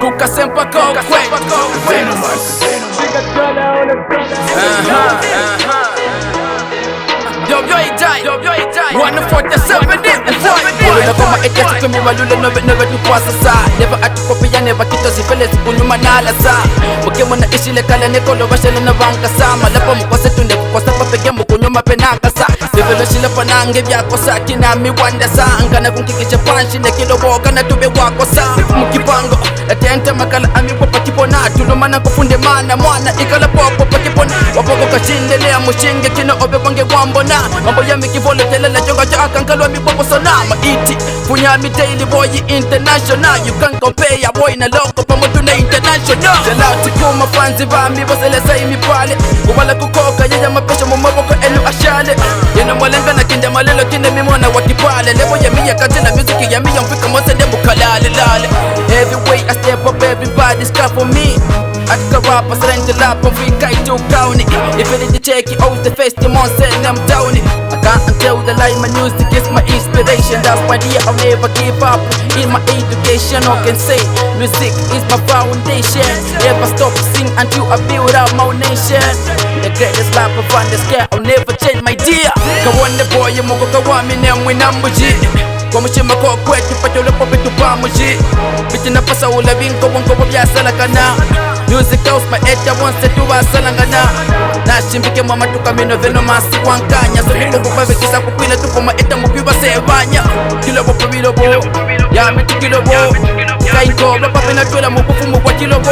kukasempa kwa One for the 7 kama ekesi kumi walule nove tukwasa saa Never atukopia never kito zifele zikunyuma nala saa Mukemo na ishile kale nekolo vashele na vanka saa Malapo mkwase tunde kukwasa papege mkunyuma penaka saa Vivelo shile panange vyako saa kinami wanda saa Angana kunkikishe panshi nekilo woga na tube wako saa Mukipango etente makala ami wapa kipona Tulumana kufunde mana mwana ikala popo pa kipona Wapoko kachindele mushinge kino obe wange wambona Mambo ya mikivole telela jonga cha akankalwa mipopo sonama Iti Funyami daily boy international You can't compare ya boy na loko pamoja na international Jalauti kuma fanzi vami wasele saimi pale Kubala kukoka yaya mapesha mumaboko elu ashale Yena mwalenga na kinde malelo kinde mimona wakipale Lebo ya miya kazina muziki ya miya mfika mwase dembu kalale lale Every way I step up everybody's clap for me Atka rapa sarenge lapa mfika ito Kaonde If it did take it out the face the mon send them down it I can't tell the lie my music is my inspiration That's why I'll never give up in my education I can say music is my foundation Never stop to sing until I build up my nation The greatest rapper on the scale I'll never change my dear Kaonde boy muko kawami nemwe nambuji Kwa mshima kwa kwetu pati ulepo bitu pamuji Biti na pasa ula vinko wanko wabia salakana Music house my eta once tuwa salangana Na shimbike mama tukamino veno masi wankanya So hilo kupawe kisa kupila tupo ma eta mupiwa sevanya Kilo bopo bilo bo Ya mitu kilo bo Kainko blapa pina tula mukufumu kwa kilo bo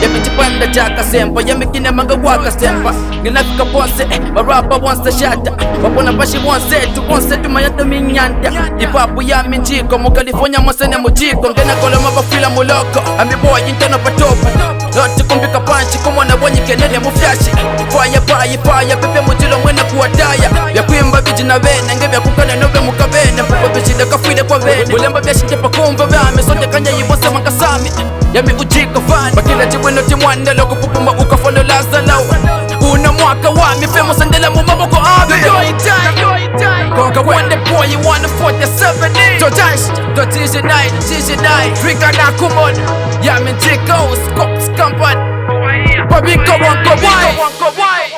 Ya biti panda chaka sempa Ya mikine manga waka sempa Ginafika ponse Marapa once shata Wapona bashi once tu mayata minyanda Ipapu ya minjiko Mukalifonya mwasene mujiko Ngena kolo mabafila muloko Ami boy inteno patopu Lote kumbika panchi kumwana wanyi kenele mufyashi Fire pepe mutilo mwena kuwadaya Ya kuimba biji na vene Ngebya kukane nove mukavene Mpupa bishide kafwide kwa vene Mulemba byashite pakumva vyame Sote kanya yibose mankasami Yami ujiko fani Bakila jiweno timwande Loko pupuma ukafolo lazalau Una mwaka wami Femo sandela mumaboko abe Kaonde boy you wanna 47 Don't tease your night Trigger na kumon Yami jiko Scopes company Babiko wanko why